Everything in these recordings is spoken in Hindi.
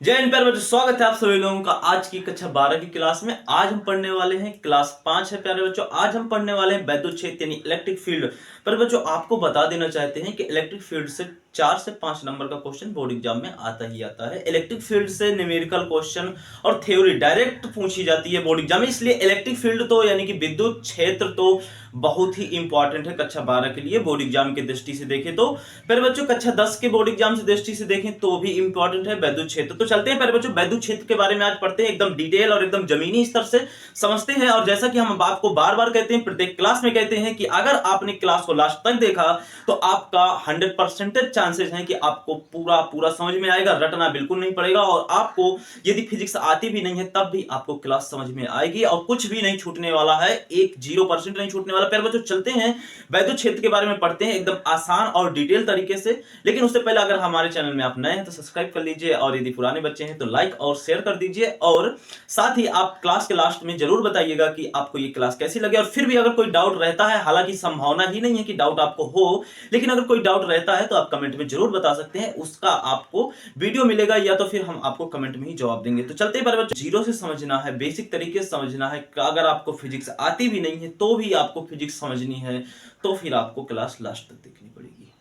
जय हिंद प्यारे बच्चों, स्वागत है आप सभी लोगों का आज की कक्षा 12 की क्लास में। आज हम पढ़ने वाले हैं क्लास 5 है प्यारे बच्चों। आज हम पढ़ने वाले हैं वैद्युत क्षेत्र यानी इलेक्ट्रिक फील्ड। पर बच्चों आपको बता देना चाहते हैं कि इलेक्ट्रिक फील्ड से 4 से 5 नंबर का क्वेश्चन बोर्ड एग्जाम में आता ही आता है। इलेक्ट्रिक फील्ड से न्यूमेरिकल क्वेश्चन और थ्योरी डायरेक्ट पूछी जाती है बोर्ड एग्जाम में, इसलिए इलेक्ट्रिक फील्ड तो यानी कि विद्युत क्षेत्र तो बहुत ही इंपॉर्टेंट है कक्षा 12 के लिए बोर्ड एग्जाम की दृष्टि से देखें तो। फिर बच्चों कक्षा 10 के बोर्ड एग्जाम से दृष्टि से देखें तो भी इंपॉर्टेंट है वैद्युत क्षेत्र। तो चलते हैं पहले बच्चों वैद्युत क्षेत्र के बारे में आज पढ़ते हैं, एकदम डिटेल और एकदम जमीनी स्तर से समझते हैं। और जैसा कि हम आपको बार बार कहते हैं, प्रत्येक क्लास में कहते हैं कि अगर आपने क्लास को लास्ट तक देखा तो आपका 100% चांसेस है कि आपको पूरा पूरा समझ में आएगा, रटना बिल्कुल नहीं पड़ेगा। और आपको यदि फिजिक्स आती भी नहीं है तब भी आपको क्लास समझ में आएगी और कुछ भी नहीं छूटने वाला है, 0% नहीं छूटने वाला। प्यारे बच्चों चलते हैं वैद्युत क्षेत्र के बारे में पढ़ते हैं एकदम आसान और डिटेल तरीके से। लेकिन उससे पहले अगर हमारे चैनल में आप नए हैं तो सब्सक्राइब कर लीजिए, और यदि पुराने बच्चे हैं तो लाइक और शेयर कर दीजिए। और साथ ही आप क्लास के लास्ट में जरूर बताइएगा कि आपको ये क्लास कैसी लगी। और फिर भी अगर कोई डाउट रहता है, हालांकि संभावना ही नहीं है कि डाउट आपको हो, लेकिन अगर कोई डाउट रहता है तो आप कमेंट में जरूर बता सकते हैं, उसका आपको वीडियो मिलेगा या तो फिर हम आपको कमेंट में ही जवाब देंगे। तो चलते हैं बच्चों, जीरो से समझना है, बेसिक तरीके से समझना है। अगर आपको फिजिक्स आती भी नहीं है तो भी आपको फिजिक्स समझनी है, तो फिर आपको क्लास लास्ट तक देखनी पड़ेगी।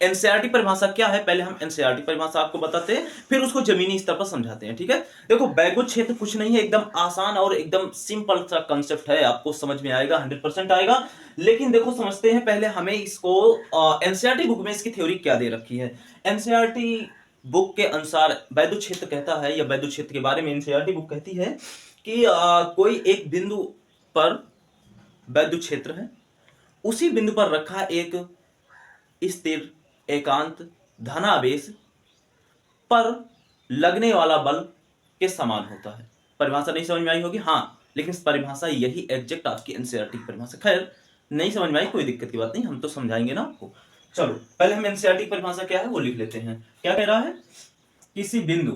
एनसीईआरटी परिभाषा क्या है, पहले हम एनसीईआरटी परिभाषा आपको बताते हैं, फिर उसको जमीनी स्तर पर समझाते हैं। ठीक है, देखो वैद्युत क्षेत्र कुछ नहीं है, एकदम आसान और एकदम सिंपल सा कांसेप्ट है, आपको समझ में आएगा, 100% आएगा। लेकिन देखो समझते हैं पहले हमें इसको। एनसीईआरटी बुक में इसकी थ्योरी क्या दे रखी है। एनसीईआरटी बुक के अनुसार वैद्युत क्षेत्र कहता है, या वैद्युत क्षेत्र के बारे में एनसीईआरटी बुक कहती है कि कोई एक बिंदु पर वैद्युत क्षेत्र है, उसी बिंदु पर रखा एक स्थिर एकांत धनावेश पर लगने वाला बल के समान होता है। परिभाषा नहीं समझ में आई होगी, हाँ, लेकिन परिभाषा यही एग्जैक्ट आपकी एनसीईआरटी की परिभाषा। खैर नहीं समझ में आई कोई दिक्कत की बात नहीं, हम तो समझाएंगे ना आपको। चलो पहले हम एनसीईआरटी की परिभाषा क्या है वो लिख लेते हैं। क्या कह रहा है, किसी बिंदु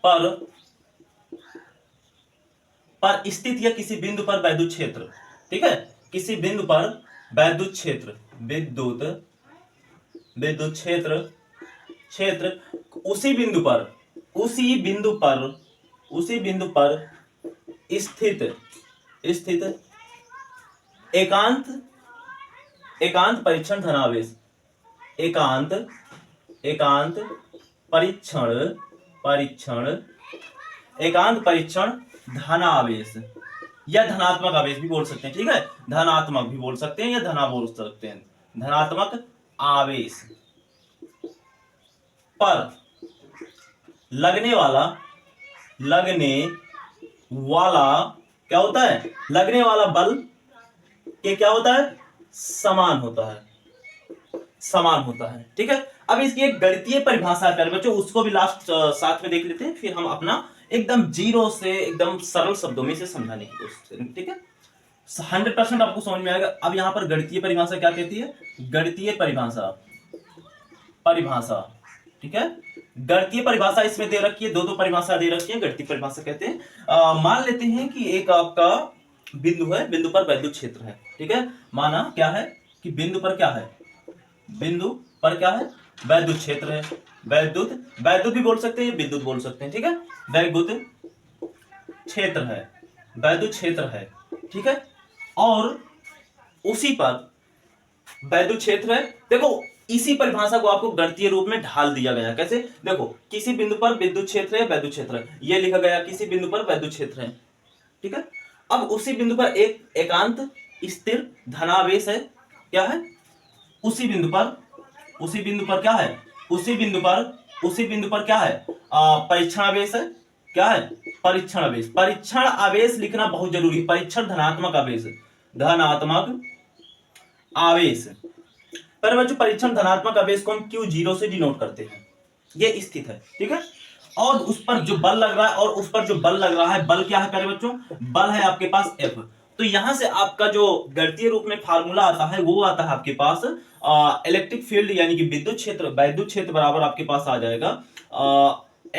पर स्थित या किसी बिंदु पर वैद्युत क्षेत्र, ठीक है, किसी बिंदु पर वैद्युत क्षेत्र क्षेत्र उसी बिंदु पर स्थित एकांत परीक्षण धनावेश, एकांत परीक्षण धनावेश या धनात्मक आवेश भी बोल सकते हैं। ठीक है, धनात्मक भी बोल सकते हैं या धना बोल सकते हैं। धनात्मक आवेश पर लगने वाला क्या होता है, लगने वाला बल के क्या होता है, समान होता है। ठीक है, अब इसकी एक गणितीय परिभाषा है बच्चों, उसको भी लास्ट साथ में देख लेते हैं, फिर हम अपना एकदम जीरो से एकदम सरल शब्दों में से समझाने की कोशिश करेंगे। ठीक है, 100% आपको समझ में आएगा। अब यहां पर गणितीय परिभाषा क्या कहती है, गणितीय परिभाषा, ठीक है, गणितीय परिभाषा इसमें दे रखी है, दो परिभाषा दे रखी है, गणितीय परिभाषा कहते हैं। मान लेते हैं कि एक आपका बिंदु है, बिंदु पर वैद्युत क्षेत्र है। ठीक है, माना क्या है कि बिंदु पर क्या है वैद्युत क्षेत्र है। वैद्युत भी बोल सकते हैं, विद्युत बोल सकते हैं। ठीक है, वैद्युत क्षेत्र है। ठीक है, और उसी पर वैद्युत क्षेत्र है। देखो इसी परिभाषा को आपको गणितीय रूप में ढाल दिया गया। कैसे, देखो किसी बिंदु पर विद्युत क्षेत्र है, वैद्युत क्षेत्र है, यह लिखा गया किसी बिंदु पर वैद्युत क्षेत्र है। ठीक है, अब उसी बिंदु पर एक एकांत स्थिर धनावेश है। क्या है, उसी बिंदु पर क्या है, परीक्षण आवेश है। क्या है, परीक्षण आवेश लिखना बहुत जरूरी है। परीक्षण धनात्मक आवेश पर बच्चों, परीक्षण धनात्मक आवेश को हम Q0 से डिनोट करते हैं, ये स्थित है। ठीक है, और उस पर जो बल लग रहा है, बल क्या है प्यारे बच्चों, बल है आपके पास F। तो यहां से आपका जो गणितीय रूप में फार्मूला आता है वो आता है आपके पास इलेक्ट्रिक फील्ड यानी कि वैद्युत क्षेत्र बराबर आपके पास आ जाएगा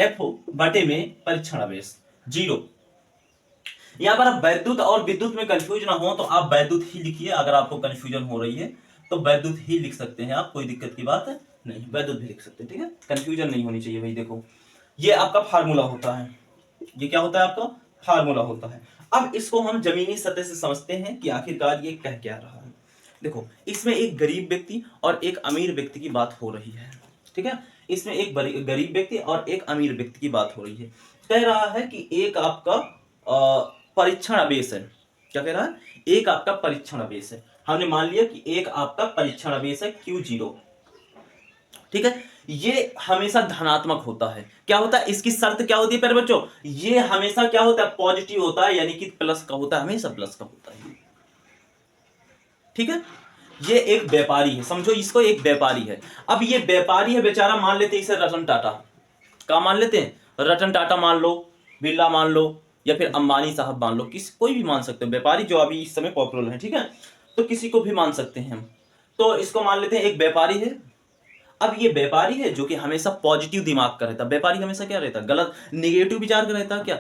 F बटे में परीक्षण आवेश 0। यहां पर आप वैद्युत और विद्युत में कंफ्यूज ना हो तो आप वैद्युत ही लिखिए अगर आपको कंफ्यूजन हो रही है। तो वैद्युत ही लिख सकते हैं आप, कोई दिक्कत की बात नहीं, वैद्युत भी लिख सकते हैं, ठीक है, कंफ्यूजन नहीं होनी चाहिए भाई। देखो ये आपका फार्मूला होता है, ये क्या होता है आपका फार्मूला होता है। अब इसको हम जमीनी सतह से समझते हैं कि आखिरकार ये कह क्या रहा है। देखो इसमें एक गरीब व्यक्ति और एक अमीर व्यक्ति की बात हो रही है, ठीक है, इसमें एक गरीब व्यक्ति और एक अमीर व्यक्ति की बात हो रही है। कह रहा है कि एक आपका परीक्षण आवेश है, क्या कह रहा है, एक आपका परीक्षण आवेश है, हमने मान लिया कि एक आपका परीक्षण आवेश है Q0, ठीक है, ये हमेशा धनात्मक होता है। क्या होता है, इसकी शर्त क्या होती है प्यारे बच्चों, ये हमेशा क्या होता है, पॉजिटिव होता है, यानी कि प्लस का होता है, हमेशा प्लस का होता है, ठीक है। ये एक व्यापारी है, समझो इसको, एक व्यापारी है। अब ये व्यापारी है बेचारा, मान लेते हैं इसे रतन टाटा, क्या मान लेते हैं, रतन टाटा मान लो, बिरला मान लो, या फिर अंबानी साहब मान लो, किसी कोई भी मान सकते हो व्यापारी जो अभी इस समय पॉपुलर है, ठीक है, तो किसी को भी मान सकते हैं हम। तो इसको मान लेते हैं एक व्यापारी है। अब ये व्यापारी है जो कि हमेशा पॉजिटिव दिमाग का रहता है। व्यापारी हमेशा क्या रहता है, गलत नेगेटिव विचार का रहता है क्या,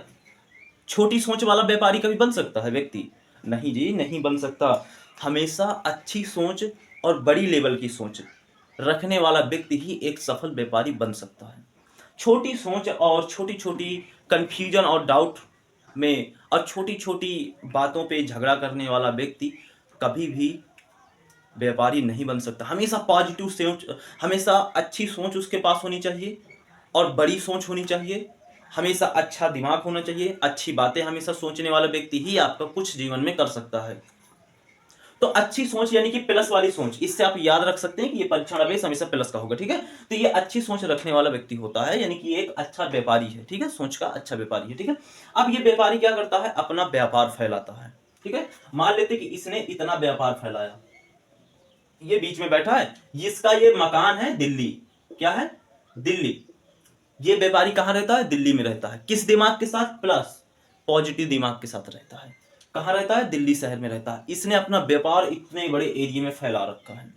छोटी सोच वाला व्यापारी कभी बन सकता है व्यक्ति, नहीं जी नहीं बन सकता। हमेशा अच्छी सोच और बड़ी लेवल की सोच रखने वाला व्यक्ति ही एक सफल व्यापारी बन सकता है। छोटी सोच और छोटी छोटी कंफ्यूजन और डाउट में और छोटी छोटी बातों पे झगड़ा करने वाला व्यक्ति कभी भी व्यापारी नहीं बन सकता। हमेशा पॉजिटिव सोच, हमेशा अच्छी सोच उसके पास होनी चाहिए और बड़ी सोच होनी चाहिए, हमेशा अच्छा दिमाग होना चाहिए, अच्छी बातें हमेशा सोचने वाला व्यक्ति ही आपका कुछ जीवन में कर सकता है। तो अच्छी सोच यानी कि प्लस वाली सोच, इससे आप याद रख सकते हैं कि ये परीक्षण आवेश हमेशा प्लस का होगा, ठीक है। तो ये अच्छी सोच रखने वाला व्यक्ति होता है, यानी कि एक अच्छा व्यापारी है, ठीक है, सोच का अच्छा व्यापारी है, ठीक है। अब ये व्यापारी क्या करता है, अपना व्यापार फैलाता है, ठीक है। मान लेते कि इसने इतना व्यापार फैलाया, ये बीच में बैठा है, इसका ये मकान है दिल्ली, क्या है, दिल्ली। ये व्यापारी कहां रहता है, दिल्ली में रहता है, किस दिमाग के साथ, प्लस पॉजिटिव दिमाग के साथ रहता है। कहां रहता है, दिल्ली शहर में रहता है। इसने अपना व्यापार इतने बड़े एरिया में फैला रखा है,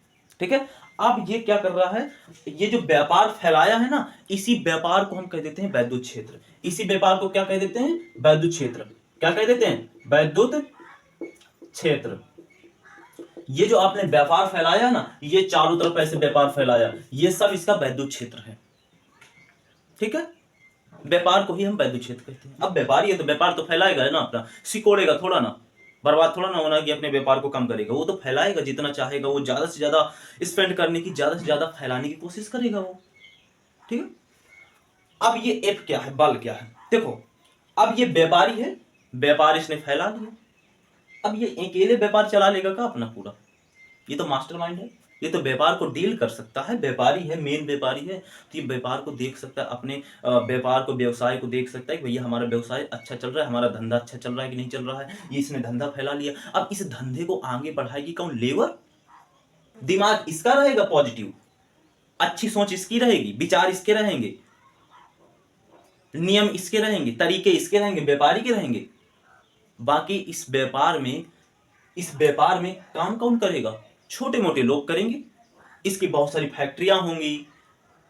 ठीक है। अब ये क्या कर रहा है, ये जो व्यापार फैलाया है ना, इसी व्यापार को हम कह देते हैं वैद्युत क्षेत्र। इसी व्यापार को क्या कह देते हैं, वैद्युत क्षेत्र। क्या कह देते हैं, वैद्युत क्षेत्र। ये जो आपने व्यापार फैलाया ना, ये चारों तरफ ऐसे व्यापार फैलाया, ये सब इसका वैद्युत क्षेत्र है, ठीक है। व्यापार को ही हम वैद्युत क्षेत्र कहते हैं। अब व्यापारी है तो व्यापार तो फैलाएगा ना, अपना सिकोड़ेगा थोड़ा ना, बर्बाद थोड़ा ना होना कि अपने व्यापार को कम करेगा, वो तो फैलाएगा जितना चाहेगा, वो ज्यादा से ज्यादा स्पेंड करने की, ज्यादा से ज्यादा फैलाने की कोशिश करेगा वो, ठीक है। अब ये एफ क्या है, बल क्या है, देखो अब ये व्यापारी है, व्यापार इसने फैला दिया। अब ये अकेले व्यापार चला लेगा का अपना पूरा, ये तो मास्टरमाइंड है, ये तो व्यापार को डील कर सकता है, व्यापारी है, मेन व्यापारी है, तो ये व्यापार को देख सकता है, अपने व्यापार को, व्यवसाय को देख सकता है कि भैया हमारा व्यवसाय अच्छा चल रहा है, हमारा धंधा अच्छा चल रहा है कि नहीं चल रहा है। ये इसने धंधा फैला लिया, अब इस धंधे को आगे बढ़ाएगी कौन, लेबर। दिमाग इसका रहेगा पॉजिटिव, अच्छी सोच इसकी रहेगी, विचार इसके रहेंगे, नियम इसके रहेंगे, तरीके इसके रहेंगे, व्यापारी के रहेंगे। बाकी इस व्यापार में काम कौन करेगा, छोटे मोटे लोग करेंगे। इसकी बहुत सारी फैक्ट्रियां होंगी,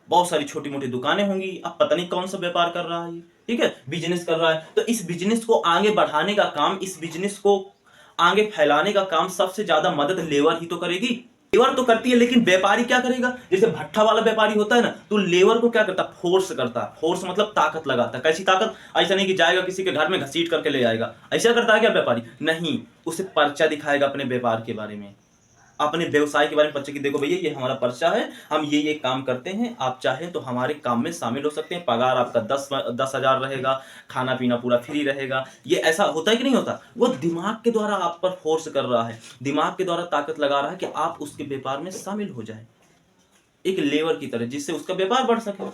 बहुत सारी छोटी मोटी दुकानें होंगी, अब पता नहीं कौन सा व्यापार कर रहा है, ठीक है, बिजनेस कर रहा है। तो इस बिजनेस को आगे बढ़ाने का काम, इस बिजनेस को आगे फैलाने का काम सबसे ज्यादा मदद लेबर ही तो करेगी। लेबर तो करती है, लेकिन व्यापारी क्या करेगा, जैसे भट्ठा वाला व्यापारी होता है ना, तो लेबर को क्या करता है, फोर्स करता है। फोर्स मतलब ताकत लगाता है। कैसी ताकत, ऐसा नहीं कि जाएगा किसी के घर में घसीट करके ले आएगा, ऐसा करता है क्या व्यापारी, नहीं, उसे पर्चा दिखाएगा अपने व्यापार के बारे में, अपने व्यवसाय के बारे में पर्चे की, देखो भैया ये हमारा पर्चा है, हम ये काम करते हैं, आप चाहें तो हमारे काम में शामिल हो सकते हैं, पगार आपका 10,000 रहेगा, खाना पीना पूरा फ्री रहेगा। ये ऐसा होता है कि नहीं होता, वो दिमाग के द्वारा आप पर फोर्स कर रहा है, दिमाग के द्वारा ताकत लगा रहा है कि आप उसके व्यापार में शामिल हो जाए, एक लेबर की तरह, जिससे उसका व्यापार बढ़ सके।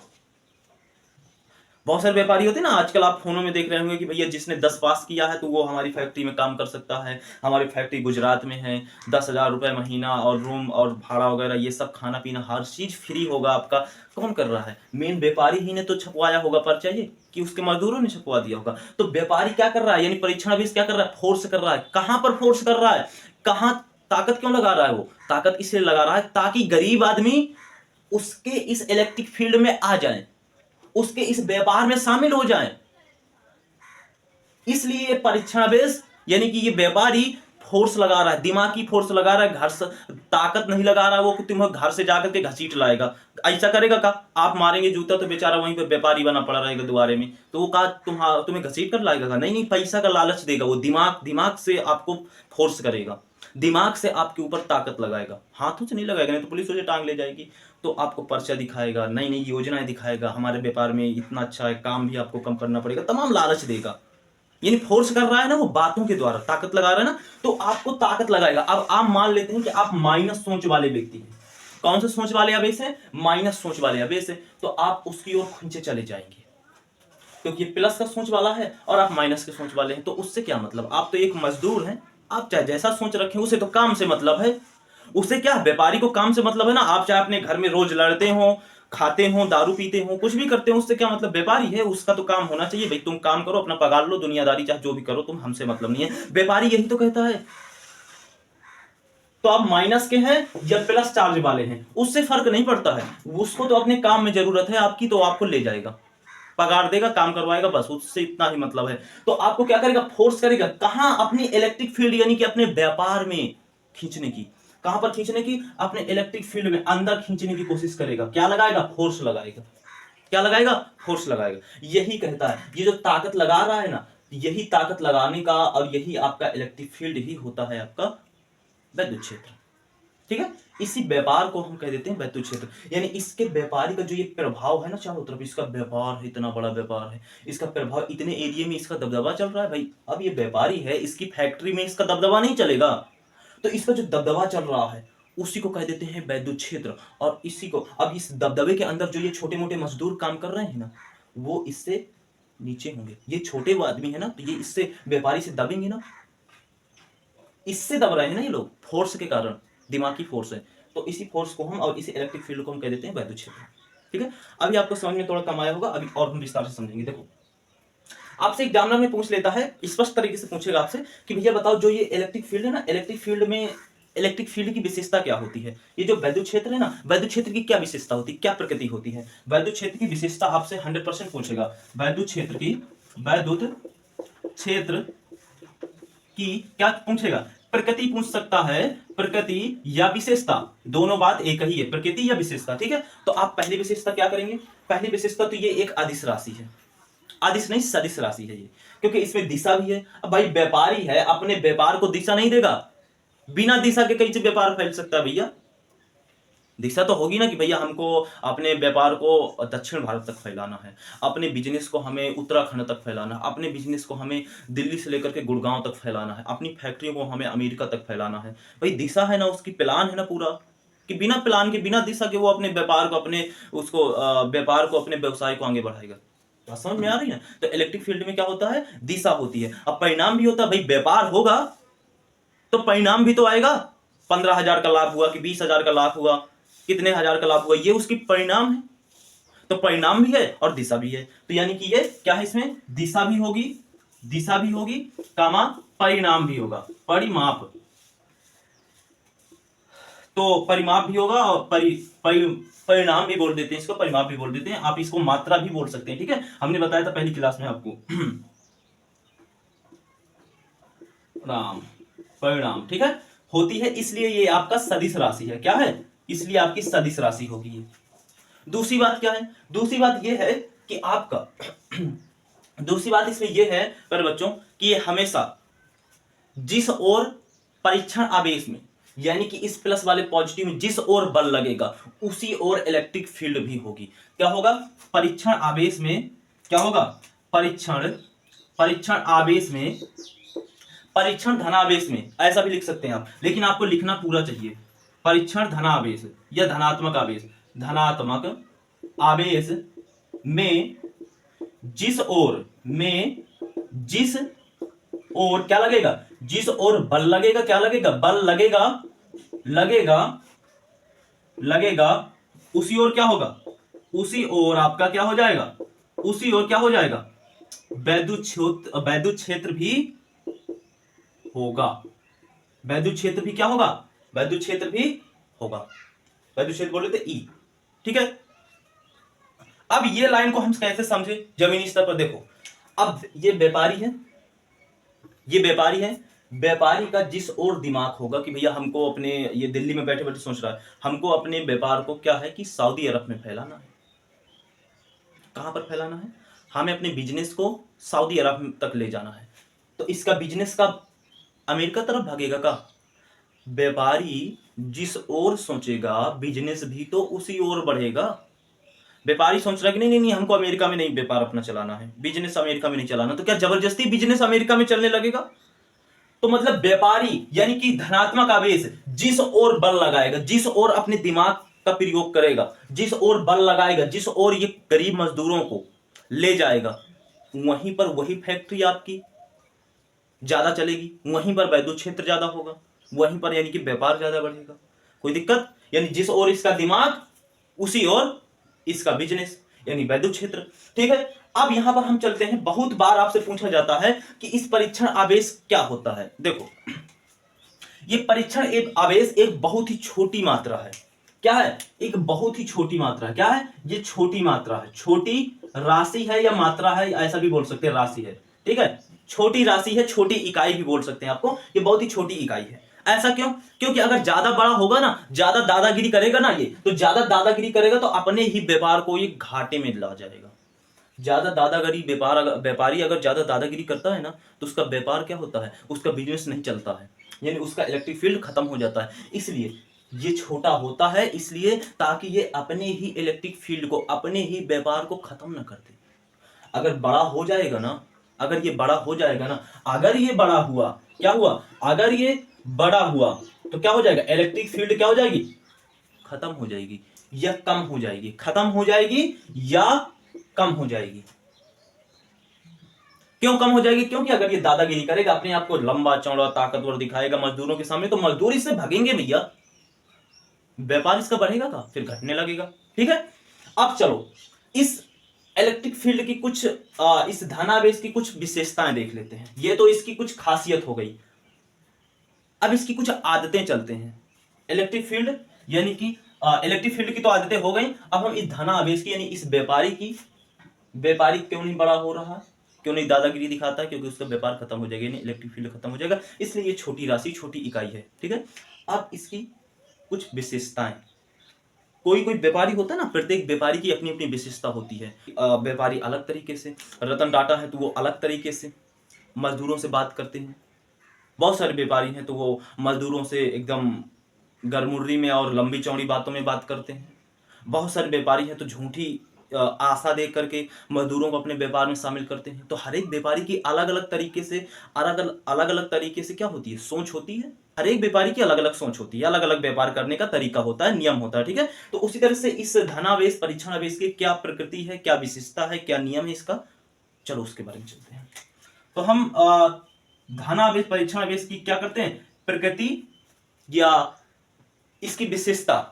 बहुत सारे व्यापारी होते हैं ना, आजकल आप फोनों में देख रहे होंगे कि भैया जिसने 10 पास किया है तो वो हमारी फैक्ट्री में काम कर सकता है, हमारी फैक्ट्री गुजरात में है, 10,000 रुपए महीना और रूम और भाड़ा वगैरह, ये सब खाना पीना हर चीज फ्री होगा आपका। कौन कर रहा है, मेन व्यापारी ही ने तो छपवाया होगा पर्चा, ये कि उसके मजदूरों ने छपवा दिया होगा। तो व्यापारी क्या कर रहा है, यानी परीक्षण अभी क्या कर रहा है, फोर्स कर रहा है। कहां पर फोर्स कर रहा है, कहां ताकत क्यों लगा रहा है, वो ताकत इसलिए लगा रहा है ताकि गरीब आदमी उसके इस इलेक्ट्रिक फील्ड में आ जाए, उसके इस व्यापार में शामिल हो जाएं। इसलिए ये परीक्षणावेश यानी कि ये व्यापारी फोर्स लगा रहा है, दिमागी फोर्स लगा रहा है, घर से ताकत नहीं लगा रहा है वो कि तुम्हें घर से जाकर के घसीट लाएगा। ऐसा करेगा का? आप मारेंगे जूता तो बेचारा वहीं पे व्यापारी बना पड़ा रहेगा दुआरे में, तो वो कहा तुम्हें घसीट कर लाएगा का? नहीं नहीं, पैसा का लालच देगा वो, दिमाग से आपको फोर्स करेगा, दिमाग से आपके ऊपर ताकत लगाएगा, हाथों से नहीं लगाएगा, नहीं तो पुलिस उसे टांग ले जाएगी। तो आपको पर्चा दिखाएगा, नई नई योजनाएं दिखाएगा, हमारे व्यापार में इतना अच्छा है, काम भी आपको कम करना पड़ेगा, तमाम लालच देगा। यानी फोर्स कर रहा है ना वो, बातों के द्वारा ताकत लगा रहा है ना, तो आपको ताकत लगाएगा। अब आप मान लेते हैं कि आप माइनस सोच वाले व्यक्ति हैं। कौन से सोच वाले आवेश है? माइनस सोच वाले आवेश है। तो आप उसकी ओर खींचे चले जाएंगे, क्योंकि प्लस का सोच वाला है और आप माइनस के सोच वाले हैं। तो उससे क्या मतलब? आप तो एक मजदूर हैं, आप चाहे जैसा सोच रखें, उसे तो काम से मतलब है। उसे क्या, व्यापारी को काम से मतलब है ना। आप चाहे अपने घर में रोज लड़ते हो, खाते हो, दारू पीते हो, कुछ भी करते हो, उससे क्या मतलब? व्यापारी है, उसका तो काम होना चाहिए भाई, तुम काम करो, अपना पगार लो, दुनियादारी चाहे जो भी करो, तुम हमसे मतलब नहीं है। व्यापारी यही तो कहता है। तो आप माइनस के हैं या प्लस चार्ज वाले हैं, उससे फर्क नहीं पड़ता है। उसको तो अपने काम में जरूरत है आपकी, तो आपको ले जाएगा, पगार देगा, काम करवाएगा, बस उससे इतना ही मतलब है। तो आपको क्या करेगा? फोर्स करेगा। कहां? अपनी इलेक्ट्रिक फील्ड यानी कि अपने व्यापार में खींचने की। कहां पर खींचने की? अपने इलेक्ट्रिक फील्ड में अंदर खींचने की कोशिश करेगा। क्या लगाएगा? फोर्स लगाएगा। क्या लगाएगा? फोर्स लगाएगा। यही कहता है, ये जो ताकत लगा रहा है ना, यही ताकत लगाने का और यही आपका इलेक्ट्रिक फील्ड ही होता है आपका विद्युत क्षेत्र। ठीक है, इसी व्यापार को हम कह देते हैं विद्युत क्षेत्र। यानी इसके व्यापारी का जो ये प्रभाव है ना चारों तरफ, इसका व्यापार है, इतना बड़ा व्यापार है, इसका प्रभाव, इतने एरिया में इसका दबदबा चल रहा है भाई। अब ये व्यापारी है, इसकी फैक्ट्री में इसका दबदबा नहीं चलेगा, तो इसका जो दबदबा चल रहा है उसी को कह देते हैं विद्युत क्षेत्र। और इसी को, अब इस दबदबे के अंदर जो ये छोटे मोटे मजदूर काम कर रहे हैं ना, वो इससे नीचे होंगे। ये छोटे वो आदमी है ना, तो ये इससे व्यापारी से दबेंगे ना, इससे दब रहे हैं ना ये लोग, फोर्स के कारण, दिमागी फोर्स है। तो इसी फोर्स को हम और इसी इलेक्ट्रिक फील्ड को हम कह देते हैं विद्युत क्षेत्र। ठीक है, अभी आपको समझ में थोड़ा कम आया होगा, अभी और हम विस्तार से समझेंगे। देखो, आपसे एग्जामिनर में पूछ लेता है, स्पष्ट तरीके से पूछेगा आपसे कि भैया बताओ, जो ये इलेक्ट्रिक फील्ड है ना, इलेक्ट्रिक फील्ड में इलेक्ट्रिक फील्ड की विशेषता क्या होती है? ये जो विद्युत क्षेत्र है ना, विद्युत क्षेत्र की क्या विशेषता होती है, क्या प्रकृति होती है? विद्युत क्षेत्र की विशेषता आपसे 100% पूछेगा। विद्युत क्षेत्र की क्या पूछेगा? प्रकृति पूछ सकता है, प्रकृति या विशेषता, दोनों बात एक ही है, प्रकृति या विशेषता। ठीक है, तो आप पहली विशेषता क्या करेंगे? पहली विशेषता तो ये एक अदिश राशि है, अदिश नहीं सदिश राशि है ये, क्योंकि इसमें दिशा भी है। अब भाई व्यापारी है, अपने व्यापार को दिशा नहीं देगा, बिना दिशा के कैसे व्यापार फैल सकता है भैया? दिशा तो होगी ना कि भैया हमको अपने व्यापार को दक्षिण भारत तक फैलाना है, अपने बिजनेस को हमें उत्तराखंड तक फैलाना है, अपने बिजनेस को हमें दिल्ली से लेकर के गुड़गांव तक फैलाना है, अपनी फैक्ट्रियों को हमें अमेरिका तक फैलाना है। भाई दिशा है ना, उसकी प्लान है ना पूरा, कि बिना प्लान के, बिना दिशा के वो अपने व्यापार को, अपने उसको व्यापार को, अपने व्यवसाय को आगे बढ़ाएगा। बात समझ में आ रही है? तो इलेक्ट्रिक फील्ड में क्या होता है? दिशा होती है। अब परिणाम भी होता है, भाई व्यापार होगा तो परिणाम भी तो आएगा। 15,000 का लाभ हुआ कि 20,000 का लाभ हुआ, कितने हजार का लाभ हुआ, ये उसकी परिणाम है। तो परिणाम भी है और दिशा भी है। तो यानी कि ये क्या है, इसमें दिशा भी होगी, दिशा भी होगी, कामा परिणाम भी होगा, परिमाप। तो परिमाप भी होगा और परिणाम भी बोल देते हैं इसको, परिमाप भी बोल देते हैं। आप इसको मात्रा भी बोल सकते हैं। ठीक है, हमने बताया था पहली क्लास में आपको राम परिणाम। ठीक है, होती है, इसलिए ये आपका सदिश राशि है। क्या है? इसलिए आपकी सदिश राशि होगी। दूसरी बात क्या है? दूसरी बात ये है कि आपका दूसरी बात इसमें यह है पर बच्चों कि ये हमेशा जिस ओर परीक्षण आवेश में, यानी कि इस प्लस वाले पॉजिटिव में जिस ओर बल लगेगा उसी ओर इलेक्ट्रिक फील्ड भी होगी। क्या होगा? परीक्षण आवेश में क्या होगा? परीक्षण आवेश में, परीक्षण धनावेश में, ऐसा भी लिख सकते हैं आप, लेकिन आपको लिखना पूरा चाहिए। परीक्षण धनावेश या धनात्मक आवेश, धनात्मक आवेश में जिस ओर क्या लगेगा? जिस ओर बल लगेगा, क्या लगेगा? बल लगेगा उसी ओर क्या होगा? उसी ओर आपका क्या हो जाएगा? उसी ओर क्या हो जाएगा? विद्युत क्षेत्र भी होगा। विद्युत क्षेत्र भी क्या होगा? विद्युत क्षेत्र भी होगा। विद्युत क्षेत्र बोले थे ई। ठीक है, अब ये लाइन को हम कैसे समझे जमीनी स्तर पर? देखो, अब ये व्यापारी है, ये व्यापारी है, व्यापारी का जिस ओर दिमाग होगा कि भैया हमको अपने, ये दिल्ली में बैठे बैठे सोच रहा है हमको अपने व्यापार को क्या है कि सऊदी अरब में फैलाना है। कहां पर फैलाना है? हमें अपने बिजनेस को सऊदी अरब तक ले जाना है। तो इसका बिजनेस का अमेरिका तरफ भागेगा का? व्यापारी जिस ओर सोचेगा बिजनेस भी तो उसी ओर बढ़ेगा। व्यापारी सोच रहा है कि नहीं नहीं नहीं हमको अमेरिका में नहीं व्यापार अपना चलाना है, बिजनेस अमेरिका में नहीं चलाना, तो क्या जबरदस्ती बिजनेस अमेरिका में चलने लगेगा? तो मतलब व्यापारी यानी कि धनात्मक आवेश जिस ओर बल लगाएगा, जिस ओर अपने दिमाग का प्रयोग करेगा, जिस ओर बल लगाएगा, जिस ओर ये गरीब मजदूरों को ले जाएगा, वहीं पर वही फैक्ट्री आपकी ज्यादा चलेगी, वहीं पर वैद्युत क्षेत्र ज्यादा होगा, वहीं पर यानी कि व्यापार ज्यादा बढ़ेगा। कोई दिक्कत? यानी जिस ओर इसका दिमाग उसी ओर इसका बिजनेस यानी वैद्युत क्षेत्र। ठीक है, अब यहां पर हम चलते हैं। बहुत बार आपसे पूछा जाता है कि इस परीक्षण आवेश क्या होता है। देखो, ये परीक्षण एक आवेश एक बहुत ही छोटी मात्रा है। क्या है? एक बहुत ही छोटी मात्रा है। क्या है? ये छोटी मात्रा है, छोटी राशि है या मात्रा है, ऐसा भी बोल सकते हैं, राशि है। ठीक है, छोटी राशि है, छोटी इकाई भी बोल सकते हैं आपको, ये बहुत ही छोटी इकाई है। ऐसा क्यों? क्योंकि अगर ज्यादा बड़ा होगा ना, ज्यादा दादागिरी करेगा ना, ये तो ज्यादा दादागिरी करेगा तो अपने ही व्यापार को ये घाटे में ला जाएगा। ज्यादा दादागिरी व्यापारी अगर ज्यादा दादागिरी करता है ना, तो उसका व्यापार क्या होता है, उसका बिजनेस नहीं चलता है, यानी उसका इलेक्ट्रिक फील्ड खत्म हो जाता है। इसलिए ये छोटा होता है, इसलिए ताकि ये अपने ही इलेक्ट्रिक फील्ड को, अपने ही व्यापार को खत्म ना कर दे। अगर बड़ा हो जाएगा ना, अगर ये बड़ा हो जाएगा ना, अगर ये बड़ा हुआ, क्या हुआ, अगर ये बड़ा हुआ तो क्या हो जाएगा, इलेक्ट्रिक फील्ड क्या हो जाएगी, खत्म हो जाएगी या कम हो जाएगी, खत्म हो जाएगी या कम हो जाएगी। क्यों कम हो जाएगी? क्योंकि अगर ये दादागिरी करेगा, अपने आप को लंबा चौड़ा ताकतवर दिखाएगा मजदूरों के सामने, तो मजदूर इससे भागेंगे भैया, व्यापार इसका बढ़ेगा का, फिर घटने लगेगा। ठीक है, अब चलो इस इलेक्ट्रिक फील्ड की कुछ इस धनावेश की कुछ विशेषताएं देख लेते हैं। ये तो इसकी कुछ खासियत हो गई, अब इसकी कुछ आदतें चलते हैं। इलेक्ट्रिक फील्ड यानी कि इलेक्ट्रिक फील्ड की तो आदतें हो गई, अब हम इस धनावेश की यानी इस व्यापारी की, व्यापारी क्यों नहीं बड़ा हो रहा, क्यों नहीं दादागिरी दिखाता, क्योंकि उसका व्यापार खत्म हो जाएगा, इलेक्ट्रिक फील्ड खत्म हो जाएगा, इसलिए ये छोटी राशि, छोटी इकाई है। ठीक है, अब इसकी कुछ विशेषताएं। कोई कोई व्यापारी होता है ना, प्रत्येक व्यापारी की अपनी अपनी विशेषता होती है। व्यापारी अलग तरीके से, रतन टाटा है तो वो अलग तरीके से मजदूरों से बात करते हैं। बहुत सारे व्यापारी हैं तो वो मजदूरों से एकदम गरमुर्री में और लंबी चौड़ी बातों में बात करते हैं। बहुत सारे व्यापारी हैं तो झूठी आशा दे करके मजदूरों को अपने व्यापार में शामिल करते हैं। तो हर एक व्यापारी की अलग अलग तरीके से, अलग अलग तरीके से क्या होती है, सोच होती है। हर एक व्यापारी की अलग अलग सोच होती है, अलग अलग व्यापार करने का तरीका होता है, नियम होता है। ठीक है, तो उसी तरह से इस धनावेश परीक्षण आवेश की क्या प्रकृति है, क्या विशेषता है, क्या नियम है इसका, चलो उसके बारे में चलते हैं। तो हम धनावेश परीक्षण आवेश की क्या करते हैं, प्रकृति या इसकी विशेषता।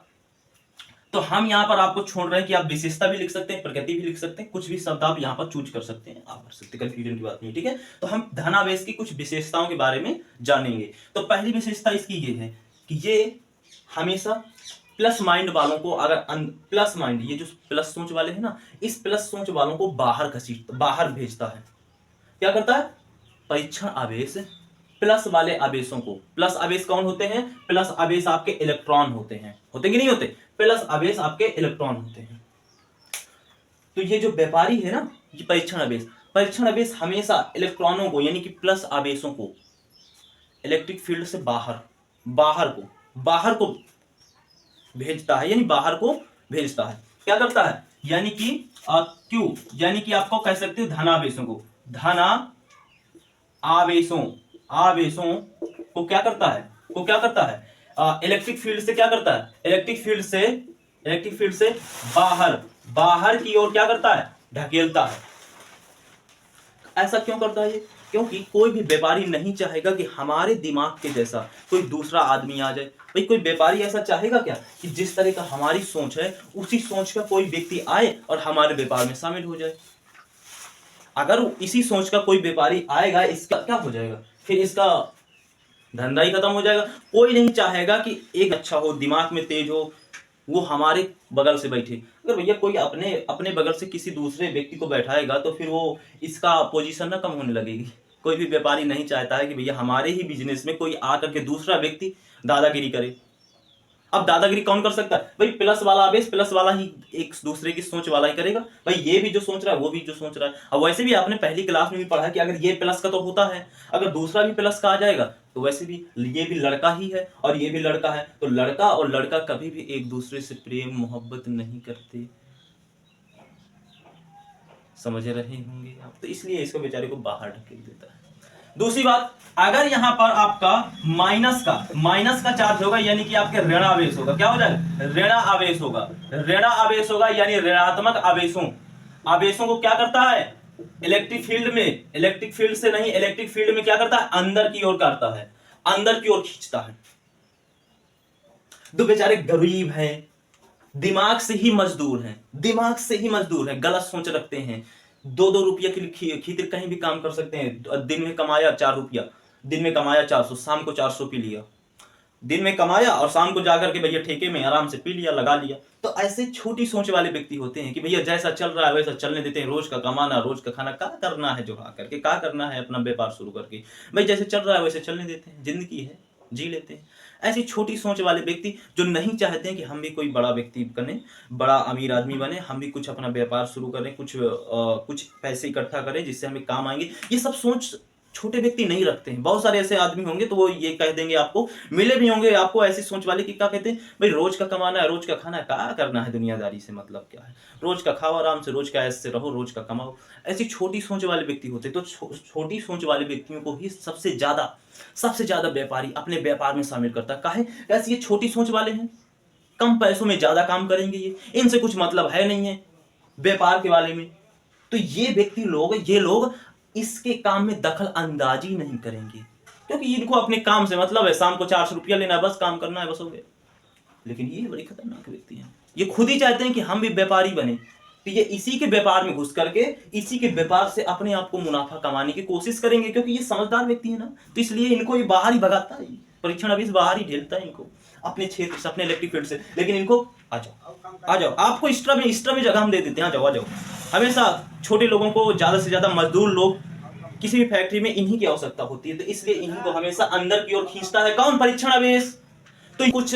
तो हम यहां पर आपको छोड़ रहे हैं कि आप विशेषता भी लिख सकते हैं, प्रकृति भी लिख सकते हैं, कुछ भी शब्द आप यहां पर चूज कर सकते हैं, आप भर सकते हैं, कंफ्यूजन की बात नहीं। ठीक है, तो हम धनावेश की कुछ विशेषताओं के बारे में जानेंगे। तो पहली विशेषता इसकी ये है कि ये हमेशा प्लस माइंड वालों को, अगर प्लस माइंड, ये जो प्लस सोच वाले हैं ना, इस प्लस सोच वालों को बाहर घसीटता, बाहर भेजता है। क्या करता है, परीक्षण आवेश प्लस वाले आवेशों को, प्लस आवेश कौन होते हैं, प्लस आवेश आपके इलेक्ट्रॉन होते हैं, होते कि नहीं होते, प्लस आवेश आपके इलेक्ट्रॉन होते हैं। तो ये जो व्यापारी है ना, ये परीक्षण आवेश हमेशा इलेक्ट्रॉनों को यानी कि प्लस आवेशों को इलेक्ट्रिक फील्ड से बाहर को भेजता है, यानी बाहर को भेजता है। क्या करता है, यानी कि क्यू, यानी कि आपको कह सकते हो धनावेशों को, आवेशों को क्या करता है, इलेक्ट्रिक फील्ड से क्या करता है, इलेक्ट्रिक फील्ड से बाहर की ओर क्या करता है, ढकेलता है। ऐसा क्यों करता है ये? क्योंकि कोई भी व्यापारी नहीं चाहेगा कि हमारे दिमाग के जैसा कोई दूसरा आदमी आ जाए। भाई कोई व्यापारी ऐसा चाहेगा क्या कि जिस तरह का हमारी सोच है उसी सोच का कोई व्यक्ति आए और हमारे व्यापार में शामिल हो जाए। अगर इसी सोच का कोई व्यापारी आएगा, इसका क्या हो जाएगा, फिर इसका धंधा ही खत्म हो जाएगा। कोई नहीं चाहेगा कि एक अच्छा हो, दिमाग में तेज हो, वो हमारे बगल से बैठे। अगर भैया कोई अपने बगल से किसी दूसरे व्यक्ति को बैठाएगा तो फिर वो इसका पोजीशन ना कम होने लगेगी। कोई भी व्यापारी नहीं चाहता है कि भैया हमारे ही बिजनेस में कोई आकर के दूसरा व्यक्ति दादागिरी करे। अब दादागिरी कौन कर सकता है भाई? प्लस वाला आवेश प्लस वाला ही एक दूसरे की सोच वाला ही करेगा भाई। ये भी जो सोच रहा है वो भी जो सोच रहा है। अब वैसे भी आपने पहली क्लास में भी पढ़ा है कि अगर ये प्लस का तो होता है, अगर दूसरा भी प्लस का आ जाएगा तो वैसे भी ये भी लड़का ही है और ये भी लड़का है, तो लड़का और लड़का कभी भी एक दूसरे से प्रेम मोहब्बत नहीं करते, समझ रहे होंगे आप। तो इसलिए इसको बेचारे को बाहर ढकेल देता है। दूसरी बात, अगर यहां पर आपका माइनस का चार्ज होगा यानी कि आपके ऋण आवेश होगा, क्या हो जाएगा? ऋण आवेश होगा। ऋण आवेश होगा यानी ऋणात्मक आवेशों को क्या करता है? इलेक्ट्रिक फील्ड में, इलेक्ट्रिक फील्ड से नहीं, इलेक्ट्रिक फील्ड में क्या करता है? अंदर की ओर करता है, अंदर की ओर खींचता है। दो बेचारे गरीब हैं, दिमाग से ही मजदूर हैं, गलत सोच रखते हैं। 2-2 रुपया की खींच कहीं भी काम कर सकते हैं। दिन में कमाया 4 रुपया, दिन में कमाया 400, शाम को 400 पी लिया। दिन में कमाया और शाम को जाकर के भैया ठेके में आराम से पी लिया, लगा लिया। तो ऐसे छोटी सोच वाले व्यक्ति होते हैं कि भैया जैसा चल रहा है वैसा चलने देते हैं, रोज का कमाना, रोज का खाना, क्या करना है जो आकर के, क्या करना है अपना व्यापार शुरू करके, भाई जैसे चल रहा है वैसे चलने देते हैं, जिंदगी है जी लेते हैं। ऐसी छोटी सोच वाले व्यक्ति जो नहीं चाहते हैं कि हम भी कोई बड़ा व्यक्ति बने, बड़ा अमीर आदमी बने, हम भी कुछ अपना व्यापार शुरू करें, कुछ पैसे इकट्ठा करें जिससे हमें काम आएंगे, ये सब सोच छोटे व्यक्ति नहीं रखते हैं। बहुत सारे ऐसे आदमी होंगे तो वो ये कह देंगे, आपको मिले भी होंगे आपको ऐसी सोच वाले कि क्या कहते हैं भाई रोज का कमाना है, रोज का खाना है, क्या करना है दुनियादारी से, मतलब क्या है, रोज का खाओ आराम से, रोज का ऐसे रहो, रोज का कमाओ। ऐसी छोटी सोच वाले व्यक्ति होते हैं। तो छोटी सोच वाले व्यक्तियों को ही सबसे ज्यादा व्यापारी अपने व्यापार में शामिल करता है। काहे? कैसे? ये छोटी सोच वाले हैं, कम पैसों में ज्यादा काम करेंगे, ये इनसे कुछ मतलब है नहीं है व्यापार के बारे में। तो ये लोग इसके काम में दखल अंदाजी नहीं करेंगे क्योंकि इनको अपने काम से मतलब है, शाम को 400 रुपया लेना है, बस काम करना है, बस हो गया। लेकिन ये बड़ी खतरनाक व्यक्ति हैं, ये खुद ही चाहते हैं कि हम भी व्यापारी बने, तो ये इसी के व्यापार में घुस करके इसी के व्यापार से अपने आप को मुनाफा कमाने की कोशिश करेंगे क्योंकि ये समझदार व्यक्ति है ना। तो इसलिए इनको ये बाहर ही भगाता है, परीक्षण अभी बाहर ही ढेलता है इनको अपने क्षेत्र से, अपने इलेक्ट्रिक फील्ड से। लेकिन इनको आ जाओ आपको एक्स्ट्रा में जगह हम दे देते हैं, आ जाओ। हमेशा छोटे लोगों को, ज्यादा से ज्यादा मजदूर लोग किसी भी फैक्ट्री में इन्हीं की आवश्यकता होती है, तो इसलिए इन्हीं को हमेशा अंदर की ओर खींचता है। कौन? परीक्षण आवेश। तो कुछ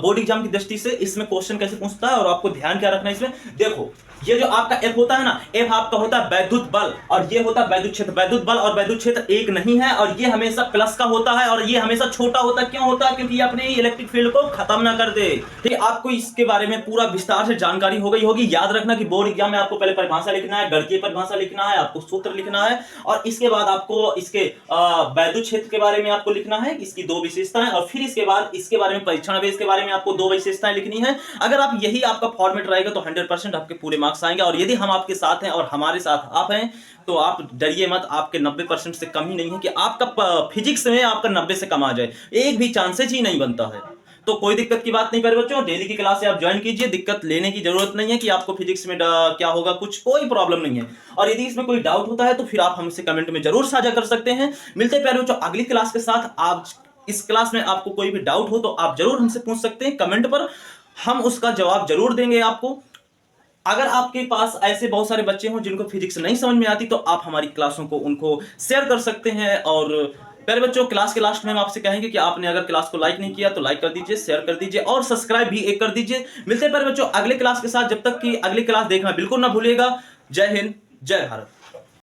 बोर्ड एग्जाम की दृष्टि से इसमें क्वेश्चन कैसे पूछता है और आपको ध्यान क्या रखना है इसमें, देखो ये जो आपका एफ होता है ना, एफ आपका होता है वैद्युत बल और ये होता है वैद्युत क्षेत्र। वैद्युत बल और वैद्युत क्षेत्र एक नहीं है और ये हमेशा प्लस का होता है और ये हमेशा छोटा होता है। क्यों होता है? क्योंकि ये अपने इलेक्ट्रिक फील्ड को खत्म ना कर दे। ठीक है, आपको इसके बारे में पूरा विस्तार से जानकारी हो गई होगी। याद रखना कि बोर्ड एग्जाम में आपको पहले परिभाषा लिखना है, गणितीय परिभाषा लिखना है, आपको सूत्र लिखना है और इसके बाद आपको इसके वैद्युत क्षेत्र के बारे में आपको लिखना है, इसकी 2 विशेषताएं, और फिर इसके बाद इसके बारे में परीक्षण आवेश के बारे में आपको 2 विशेषताएं लिखनी है। अगर आप यही आपका फॉर्मेट रहेगा तो 100% आपके पूरे मार्क्स आएंगे। और यदि हम आपके साथ हैं और हमारे साथ आप हैं तो आप डरिए मत, आपके 90% से कम ही नहीं है कि आपका फिजिक्स में आपका 90 से कम आ जाए, एक भी चांसेस ही नहीं बनता है। तो कोई दिक्कत की बात नहीं प्यारे बच्चों, डेली की क्लास से आप ज्वाइन कीजिए, दिक्कत लेने की जरूरत नहीं है कि आपको फिजिक्स में क्या होगा, कोई प्रॉब्लम नहीं है। और यदि इसमें कोई डाउट होता है तो फिर आप हमसे कमेंट में जरूर साझा कर सकते हैं। मिलते हैं प्यारे बच्चों अगली क्लास के साथ। आप इस क्लास में आपको कोई भी डाउट हो तो आप जरूर हमसे पूछ सकते हैं कमेंट पर, हम उसका जवाब जरूर देंगे आपको। अगर आपके पास ऐसे बहुत सारे बच्चे हों जिनको फिजिक्स नहीं समझ में आती तो आप हमारी क्लासों को उनको शेयर कर सकते हैं। और प्यारे बच्चों क्लास के लास्ट में हम आपसे कहेंगे कि आपने अगर क्लास को लाइक नहीं किया तो लाइक कर दीजिए, शेयर कर दीजिए और सब्सक्राइब भी एक कर दीजिए। मिलते हैं प्यारे बच्चों अगले क्लास के साथ, जब तक कि अगली क्लास देखना बिल्कुल ना भूलिएगा। जय हिंद, जय भारत।